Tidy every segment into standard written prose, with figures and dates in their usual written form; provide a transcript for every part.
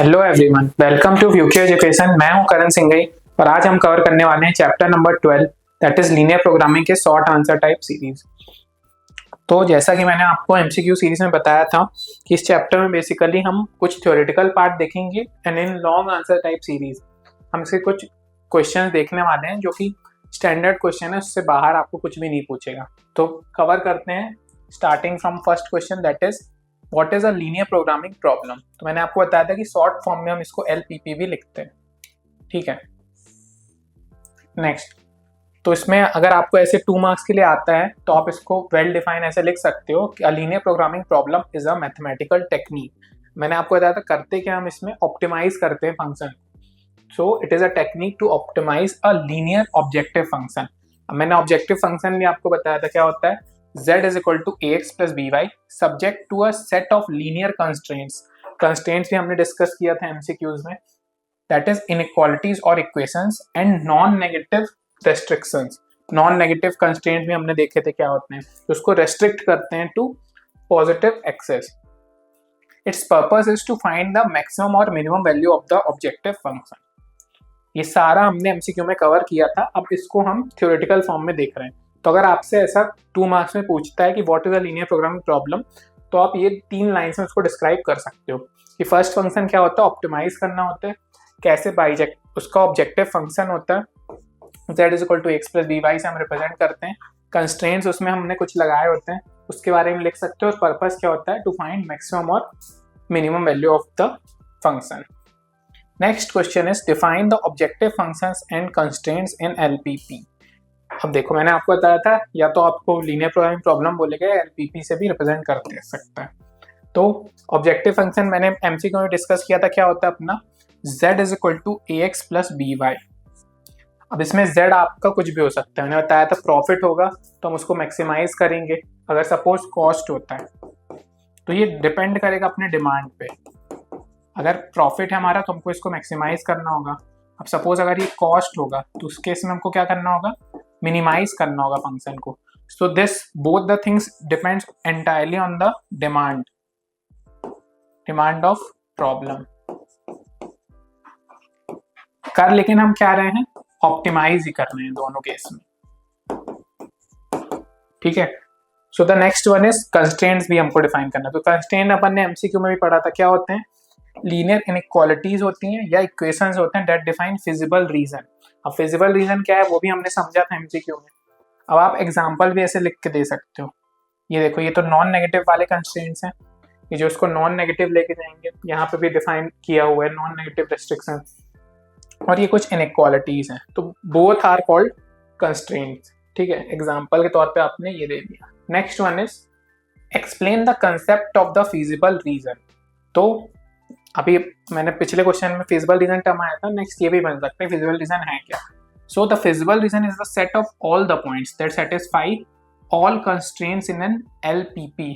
Hello everyone, welcome to Future Education. मैं हूं करण सिंघई और आज हम कवर करने वाले हैं chapter number 12 that is linear programming के शॉर्ट आंसर टाइप सीरीज। तो जैसा कि मैंने आपको एमसीक्यू सीरीज में बताया था कि इस चैप्टर में बेसिकली हम कुछ थ्योरेटिकल पार्ट देखेंगे and in long answer type series हम इसके कुछ क्वेश्चन देखने वाले हैं जो कि स्टैंडर्ड क्वेश्चन है, उससे बाहर आपको कुछ भी नहीं पूछेगा। तो कवर करते हैं starting from first question that is what is a linear programming problem. तो मैंने आपको बताया था कि शॉर्ट फॉर्म में हम इसको एलपीपी भी लिखते हैं, ठीक है। नेक्स्ट, तो इसमें अगर आपको ऐसे 2 मार्क्स के लिए आता है तो आप इसको वेल डिफाइन ऐसे लिख सकते हो कि a linear programming problem is a mathematical technique. मैंने आपको बताया था करते क्या हम इसमें ऑप्टिमाइज करते हैं function. So it is a technique to optimize a linear objective function. मैंने ऑब्जेक्टिव फंक्शन भी आपको बताया था क्या होता है, z is equal to ax plus by subject to a set of linear constraints। constraints भी हमने डिस्कस किया था MCQs में, that is inequalities और equations and non-negative restrictions। non-negative constraints भी हमने देखे थे क्या होते हैं, तो उसको restrict करते हैं to positive axis। its purpose is to find the maximum or minimum value of the objective function। ये सारा हमने MCQ में कवर किया था, अब इसको हम थ्योरेटिकल फॉर्म में देख रहे हैं। तो अगर आपसे ऐसा 2 मार्क्स में पूछता है कि what is a linear programming problem, तो आप ये 3 लाइन्स में उसको डिस्क्राइब कर सकते हो कि फर्स्ट फंक्शन क्या होता है, ऑप्टिमाइज करना होता है, कैसे बाइजेक्ट उसका ऑब्जेक्टिव फंक्शन होता है, z is equal to x plus b y से हम रिप्रेजेंट करते हैं, कंस्ट्रेंट्स उसमें हमने कुछ लगाए होते हैं उसके बारे में लिख सकते हो, और पर्पस क्या होता है टू फाइंड मैक्सिमम और minimum value of the function. Next question is define the objective functions and constraints in LPP. अब देखो मैंने आपको बताया था या तो आपको लीनियर प्रोग्रामिंग प्रॉब्लम बोलेगा या एलपीपी से भी रिप्रेजेंट कर दे सकता है। तो ऑब्जेक्टिव फंक्शन मैंने एमसीक्यू में डिस्कस किया था क्या होता है अपना, z is equal to ax plus b y. अब इसमें z आपका कुछ भी हो सकता है, मैंने बताया था प्रॉफिट होगा तो हम उसको मैक्सिमाइज करेंगे, अगर सपोज कॉस्ट होता है तो ये डिपेंड करेगा अपने डिमांड पे। अगर प्रॉफिट है हमारा तो हमको इसको मैक्सिमाइज करना होगा। अब सपोज अगर ये कॉस्ट होगा तो उस केस में हमको क्या करना होगा, मिनिमाइज करना होगा फंक्शन को। So this both the things depends entirely on the demand of problem. कर लेकिन हम क्या रहे हैं, ऑप्टिमाइज ही कर रहे हैं दोनों केस में, ठीक है। So the next one is constraints भी हमको डिफाइन करना। तो कंस्ट्रेंट अपन ने एमसीक्यू में भी पढ़ा था क्या होते हैं, लीनियर इनइक्वालिटीज होती हैं या इक्वेशंस होते हैं दैट डिफाइन फिजिबल रीजन। अब फिजिबल रीजन क्या है वो भी हमने समझा था एमसीक्यू में। अब आप एग्जांपल भी ऐसे लिख के दे सकते हो, ये देखो ये तो नॉन नेगेटिव वाले कंस्ट्रेंट्स हैं, ये जो इसको नॉन नेगेटिव लेके जाएंगे यहाँ पे भी डिफाइन किया हुआ है नॉन नेगेटिव रेस्ट्रिक्शन, और ये कुछ इनइक्वालिटीज हैं, तो बोथ आर कॉल्ड कंस्ट्रेंट्स, ठीक है। एग्जाम्पल के तौर पे आपने ये दे दिया। Next one is explain the concept of the feasible reason. तो अभी मैंने पिछले क्वेश्चन में फिजिबल रीजन टर्म आया था, नेक्स्ट ये भी बन सकता है फिजिबल रीजन है क्या। So the feasible reason is the set of all the points that satisfy all constraints in an LPP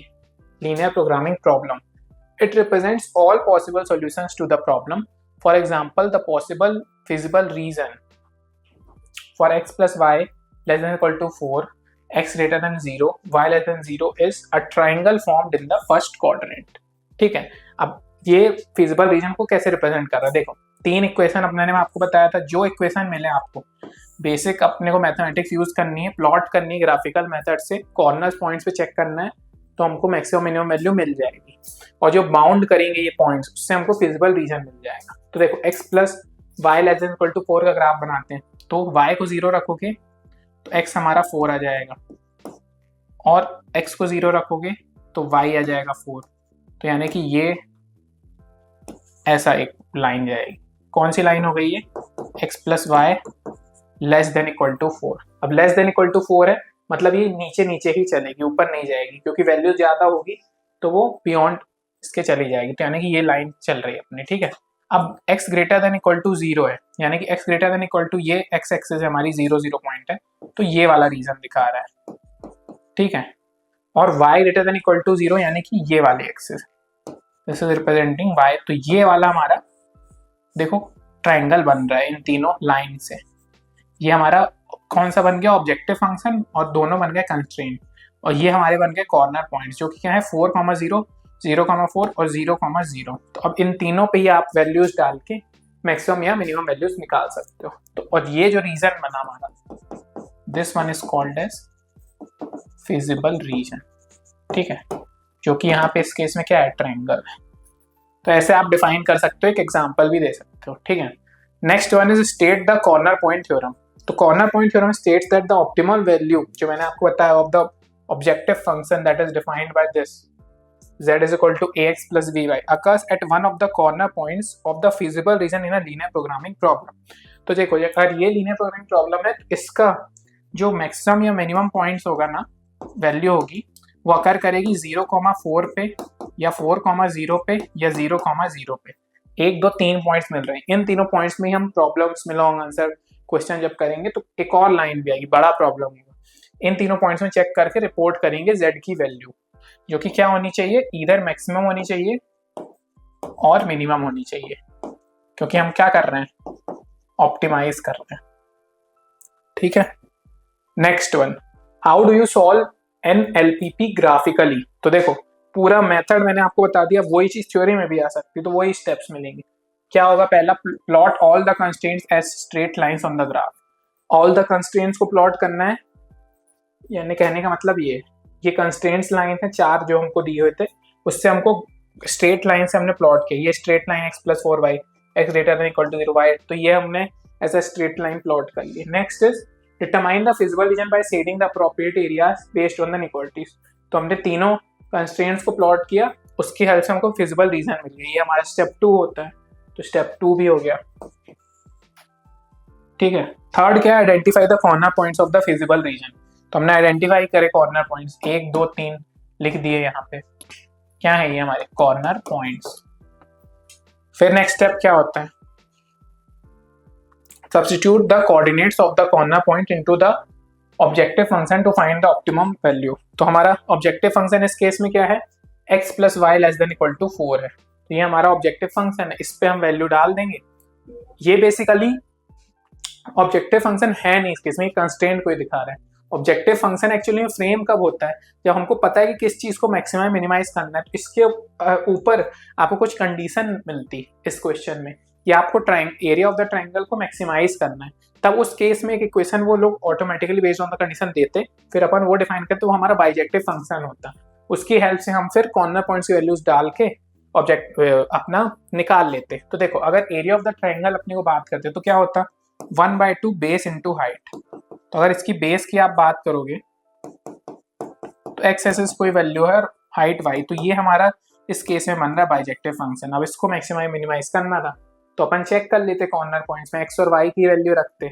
linear programming problem। it represents all possible solutions to the problem। for example, the possible feasible reason for x plus y less than or equal to 4, x greater than 0, y less than 0 is a triangle formed in the first quadrant, ठीक है। अब ये feasible region को कैसे represent कर रहा है, देखो 3 इक्वेशन अपने ने आपको बताया था, जो इक्वेशन मिले आपको बेसिक अपने को मैथमेटिक्स यूज करनी है, प्लॉट करनी है ग्राफिकल मेथड से, कॉर्नर्स पॉइंट्स पे चेक करना है तो हमको मैक्सिमम मिनिमम वैल्यू मिल जाएगी, और जो बाउंड करेंगे ये पॉइंट्स उससे हमको फिजिबल रीजन मिल जाएगा। तो देखो x plus y less than equal to 4 का ग्राफ बनाते हैं, तो y को 0 रखोगे तो x हमारा 4 आ जाएगा, और x को 0 रखोगे तो y आ जाएगा 4। तो यानी कि ये ऐसा एक लाइन जाएगी, कौन सी लाइन हो गई ये, x plus y less than equal to 4। अब लेस देन इक्वल टू 4 है मतलब ये नीचे नीचे ही चलेगी, ऊपर नहीं जाएगी, क्योंकि वैल्यू ज्यादा होगी तो वो बियॉन्ड इसके चली जाएगी, तो यानी कि ये लाइन चल रही है अपनी, ठीक है। अब x greater than equal to 0 है, यानी कि x greater than equal to ये x एक्सिस हमारी 0 0 पॉइंट है, तो ये वाला रीजन दिखा रहा है, ठीक है। और y greater than equal to 0 यानी कि ये वाले axis, this is representing y, तो ये वाला हमारा देखो ट्राइंगल बन रहा है इन तीनों लाइन से। ये हमारा कौन सा बन गया, ऑब्जेक्टिव फंक्शन, और दोनों बन गए कंस्ट्रेंट, और ये हमारे बन गए कॉर्नर पॉइंट्स जो कि क्या है 4, 0 0,4 और 0,0। तो अब इन तीनों पे ही आप वैल्यूज डाल के मैक्सिमम या मिनिमम वैल्यूज निकाल सकते हो। तो और ये जो रीजन बना हमारा, this one is called as feasible region, ठीक है, जो कि यहाँ पे इस केस में क्या है, ट्रायंगल है। तो ऐसे आप डिफाइन कर सकते हो, एक एग्जांपल भी दे सकते हो, ठीक है। Next one is state the corner point theorem. तो corner point theorem states that the optimal value, जो मैंने आपको बताया, of the objective function that is defined by this z is equal to ax plus by occurs at one of the corner points of the feasible region in a linear programming problem। तो देखो, अगर ये linear programming problem है, इसका जो maximum या minimum points होगा ना, वैल्यू होगी, वो अकर करेगी 0,4 पे या 4,0 पे या 0,0 पे। 1, 2, 3 पॉइंट्स मिल रहे हैं। इन तीनों पॉइंट्स में ही हम प्रॉब्लम्स में लॉन्ग आंसर क्वेश्चन जब करेंगे तो एक और लाइन भी आएगी, बड़ा प्रॉब्लम होगा। इन तीनों पॉइंट्स में चेक करके रिपोर्ट करेंगे z की वैल्यू, जो कि क्या होनी चाहिए, इधर मैक्सिमम होनी चाहिए और मिनिमम होनी चाहिए, क्योंकि हम क्या कर रहे हैं, ऑप्टिमाइज कर रहे हैं, ठीक है। Next one, how do you solve an LPP graphically. तो देखो, पूरा मेथड मैंने आपको बता दिया, वही चीज थ्योरी में भी आ सकती है, तो वही स्टेप्स मिलेंगे। क्या होगा, पहला, plot all the constraints as straight lines on the graph. All the constraints को प्लॉट करना है, यानी कहने का मतलब ये कंस्ट्रेंट्स लाइन है 4 जो हमको दिए हुए थे, उससे हमको स्ट्रेट लाइन से हमने प्लॉट किया। ये straight line x + 4y x greater than equal to 0 y, तो ये हमने ऐसा स्ट्रेट लाइन प्लॉट कर ली। Next is determine the feasible region by shading the appropriate areas based on the inequalities. तो हमने तीनों कंस्ट्रेंट्स को प्लॉट किया, उसकी हेल्प से हमको फिजिबल रीजन मिल गया। ये हमारा स्टेप 2 होता है, तो स्टेप 2 भी हो गया, ठीक है। थर्ड क्या है, identify the corner points of the feasible reason. तो हमने आइडेंटिफाई करे कॉर्नर पॉइंट्स, 1, 2, 3 लिख दिए यहाँ पे, क्या है ये हमारे कॉर्नर पॉइंट्स। फिर नेक्स्ट स्टेप क्या होता है, substitute the coordinates of the corner point into the objective function to find the optimum value. तो हमारा ऑब्जेक्टिव फंक्शन इस केस में क्या है, x + y ≤ 4 है। तो ये हमारा ऑब्जेक्टिव फंक्शन है, इस पे हम वैल्यू डाल देंगे। ये बेसिकली ऑब्जेक्टिव फंक्शन है नहीं, इस केस में कंस्ट्रेंट को ही दिखा रहा है। ऑब्जेक्टिव फंक्शन एक्चुअली में फ्रेम कब होता है, जब हमको पता है कि किस चीज को मैक्सिमम मिनिमाइज करना है। तो इसके ऊपर आपको कुछ कंडीशन मिलती इस क्वेश्चन में, या आपको एरिया ऑफ द ट्रायंगल को मैक्सिमाइज करना है, तब उस केस में एक इक्वेशन वो लोग automatically based on the condition देते, फिर अपन वो डिफाइन करते, तो वो हमारा बाइजेक्टिव फंक्शन होता। उसकी हेल्प से हम फिर कॉर्नर पॉइंट्स की वैल्यूज डाल के ऑब्जेक्ट अपना निकाल लेते। तो देखो, अगर एरिया ऑफ द ट्रायंगल अपने को बात करते तो क्या होता, 1/2 बेस इंटू हाइट। तो अगर इसकी बेस की आप बात करोगे तो x एक्सिस कोई वैल्यू है और हाइट y, तो ये हमारा इस केस में बन रहा है बाइजेक्टिव फंक्शन। अब इसको मैक्सिमाइज मिनिमाइज करना था, तो अपन चेक कर लेते कॉर्नर पॉइंट्स में x और y की वैल्यू रखते।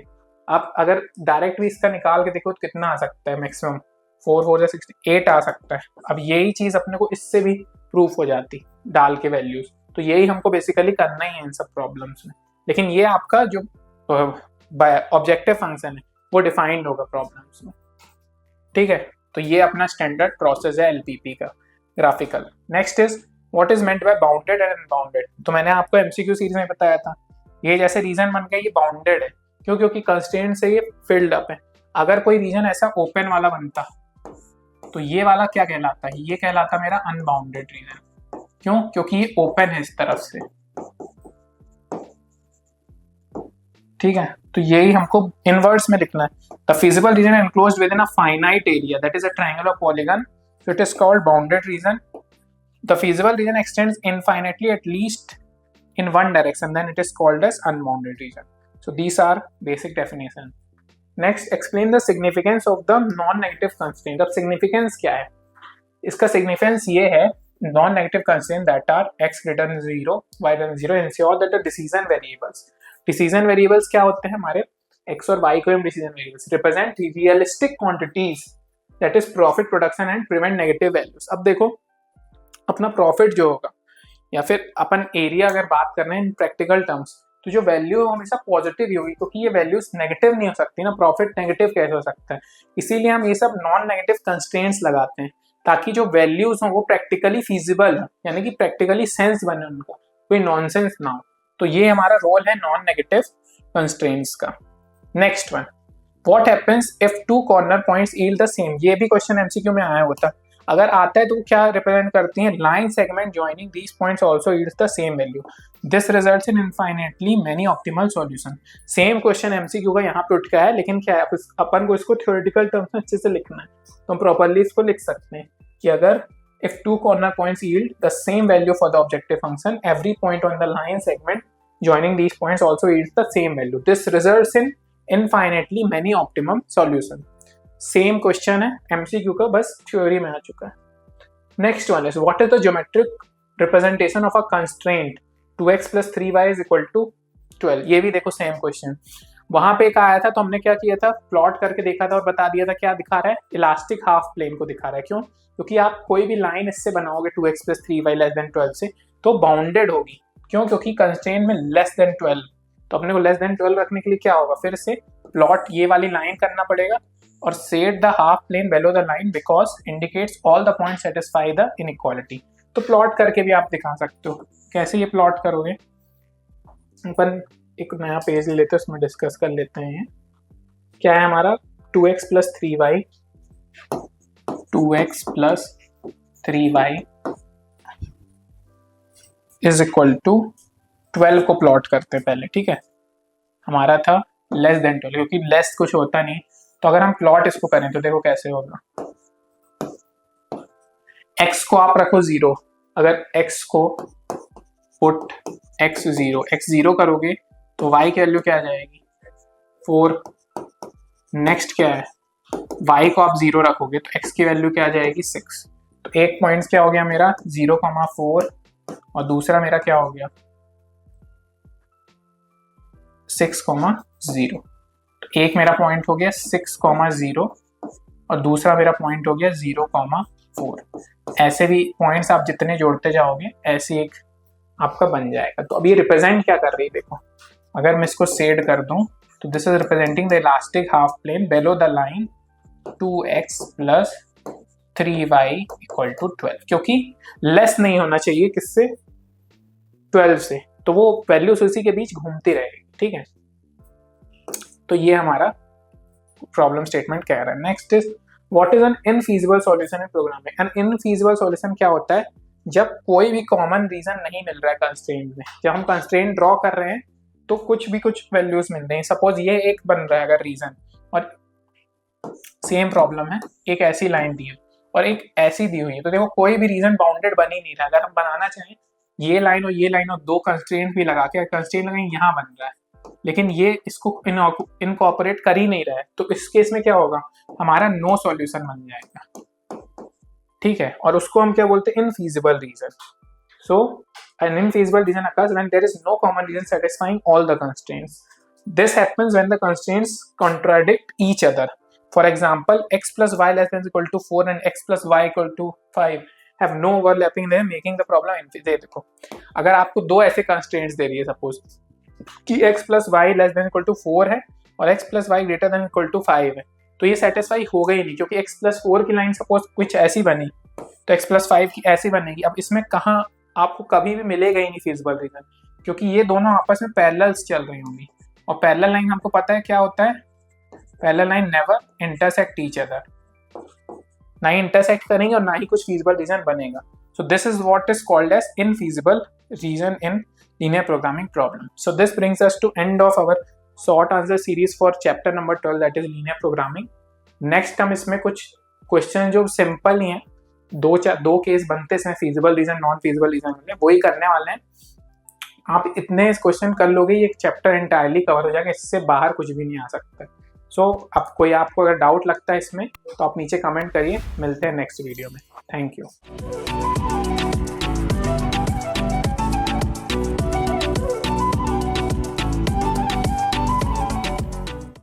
अब अगर डायरेक्ट भी इसका निकाल के देखो तो कितना आ सकता है, मैक्सिमम 4 4 68 आ सकता है। अब यही चीज अपने को इससे भी प्रूफ हो जाती डाल के वैल्यूज। तो यही हमको बेसिकली करना ही है इन सब प्रॉब्लम्स में, लेकिन ये आपका जो ऑब्जेक्टिव फंक्शन है वो डिफाइंड होगा प्रॉब्लम्स में, ठीक है। तो ये अपना स्टैंडर्ड प्रोसेस है एलपीपी का graphical. Next is what is meant by bounded and unbounded. तो मैंने आपको एमसीक्यू सीरीज में बताया था, ये जैसे रीजन बन गया ये बाउंडेड है, क्यों, क्योंकि कंस्ट्रेंट से ये फिल्ड अप है। अगर कोई रीजन ऐसा ओपन वाला बनता तो ये वाला क्या कहलाता है, ये कहलाता मेरा अनबाउंडेड रीजन। क्यों, क्योंकि ये ओपन है इस तरफ से, ठीक है। तो यही हमको इनवर्स में लिखना है, the feasible region enclosed within a finite area that is a triangle और polygon, so it is called bounded region. The feasible region extends infinitely at least in one direction, then it is called as unbounded region. So these are basic definition. Next, explain the significance of the non-negative constraint. अब significance क्या है, इसका significance ये है, non-negative constraint that are x greater than 0, y greater than 0 ensure that the decision variables क्या होते हैं हमारे, x और y को हम decision variables represent realistic quantities that is profit production and prevent negative values। अब देखो, अपना profit जो होगा या फिर अपन एरिया अगर बात कर रहे हैं इन प्रैक्टिकल टर्म्स, तो जो वैल्यू हमेशा पॉजिटिव ही होगी, क्योंकि ये वैल्यूज नेगेटिव नहीं हो सकती ना, प्रॉफिट नेगेटिव कैसे हो सकता है। इसीलिए हम ये सब नॉन नेगेटिव कंस्ट्रेंट्स लगाते हैं, ताकि जो वैल्यूज हो वो प्रैक्टिकली फीजिबल हो, यानी कि प्रैक्टिकली सेंस बने उनका, कोई नॉनसेंस ना हो। तो ये हमारा रोल है नॉन नेगेटिव कंस्ट्रेंट्स का। Next one, what happens if 2 corner points yield the same. ये भी क्वेश्चन एमसीक्यू में आया होता, अगर आता है तो क्या रिप्रेजेंट करती हैं, line segment joining these points also yields the same value, this results in infinitely many optimal solution. Same question MCQ का यहाँ पे उठ के है, लेकिन क्या है अपन को इसको थ्योरेटिकल टर्म्स में अच्छे से लिखना है, तो हम प्रॉपर्ली इसको लिख सकते हैं कि अगर if two corner points yield the same value for the objective function, every point on the line segment joining these points also yields the same value, this results in infinitely many optimum solution। Same question है MCQ का, बस theory में आ चुका है। Next one is what is the geometric representation of a constraint 2x + 3y = 12। ये भी देखो same question, वहां पे एक आया था तो हमने क्या किया था, प्लॉट करके देखा था और बता दिया था क्या दिखा रहा है, इलास्टिक हाफ प्लेन को दिखा रहा है। क्यों? क्योंकि आप कोई भी लाइन इससे बनाओगे 2x + 3y < 12 से तो बाउंडेड होगी। क्यों? क्योंकि कंस्ट्रेंट में <12, तो अपने को <12 रखने के लिए क्या होगा, फिर से प्लॉट ये वाली लाइन करना पड़ेगा और set the half plane below the line because indicates all the point satisfy the inequality. तो प्लॉट करके भी आप दिखा सकते हो। कैसे ये प्लॉट करोगे, अपन एक नया पेज ले लेते हैं, उसमें डिस्कस कर लेते हैं। क्या है हमारा 2x + 3y 2x + 3y = 12 को प्लॉट करते हैं पहले। ठीक है, हमारा था <12 क्योंकि लेस कुछ होता नहीं, तो अगर हम प्लॉट इसको करें तो देखो कैसे होगा। x को आप रखो 0, अगर x को पुट x 0 करोगे तो y की वैल्यू क्या आ जाएगी 4। नेक्स्ट क्या है, y को आप 0 रखोगे तो x की वैल्यू क्या आ जाएगी 6। तो एक पॉइंट क्या हो गया मेरा 0,4 और दूसरा मेरा क्या हो गया 6,0। तो एक मेरा पॉइंट हो गया 6,0 और दूसरा मेरा पॉइंट हो गया 0,4। ऐसे भी पॉइंट्स आप जितने जोड़ते जाओगे ऐसे एक आपका बन जाएगा। तो अब ये रिप्रेजेंट क्या कर रही है देखो, अगर मैं इसको शेड कर दूं तो this is representing the elastic half plane below the line 2x + 3y = 12, क्योंकि लेस नहीं होना चाहिए किससे 12 से, तो वो वैल्यूज उसी के बीच घूमती रहेगी। ठीक है, तो ये हमारा प्रॉब्लम स्टेटमेंट कह रहा है। Next is what is an infeasible solution in programming. An infeasible solution क्या होता है, जब कोई भी कॉमन रीजन नहीं मिल रहा है कंस्ट्रेंट में। जब हम कंस्ट्रेंट ड्रॉ कर रहे हैं तो कुछ वैल्यूज मिल रही हैं, सपोज ये एक बन रहा है अगर रीजन, और सेम प्रॉब्लम है, एक ऐसी लाइन दी है और एक ऐसी दी हुई है, तो देखो कोई भी रीजन बाउंडेड बन ही नहीं रहा। अगर हम बनाना चाहें ये लाइन और दो कंस्ट्रेंट भी लगा के, कंस्ट्रेंट लगाएं यहाँ बन रहा है, लेकिन ये इसको इनकॉर्पोरेट कर ही नहीं रहा है, तो इस केस में क्या होगा, हमारा नो सॉल्यूशन बन जाएगा। ठीक है, और उसको हम क्या बोलते हैं, infeasible region. So an infeasible reason occurs when there is no common reason satisfying all the constraints. This happens when the constraints contradict each other. For example, x + y < 4 and x + y = 5 have no overlapping there, making the problem infeasible। देखो, अगर आपको दो ऐसे constraints दे रही है, suppose कि x + y < 4 है और x + y > 5 है, तो ये सेटिस्फाई हो गई नहीं, क्योंकि x + 4 की लाइन सपोज कुछ ऐसी बनी तो x + 5 की ऐसी बनेगी। अब इसमें कहाँ आपको कभी भी मिलेगा ही नहीं फीजिबल रीजन, क्योंकि ये दोनों आपस में पैरेलल्स चल रही होंगी, और पैरेलल लाइन हमको पता है क्या होता है, parallel line never intersect each other, ना ही इंटरसेक्ट करेंगे और ना ही कुछ फीजिबल रीजन बनेगा। So this is what is called as infeasible region in linear programming problem. So this brings us to end of our short answer series for chapter number 12 that is linear programming. Next हम इसमें कुछ question जो simple ही हैं, दो case बनते हैं, feasible reason non feasible reason, वही करने वाले हैं। आप इतने क्वेश्चन कर लोगे ये चैप्टर एंटायरली कवर हो जाएगा, इससे बाहर कुछ भी नहीं आ सकता। सो अब आपको अगर डाउट लगता है इसमें तो आप नीचे कमेंट करिए। मिलते हैं नेक्स्ट वीडियो में। Thank you.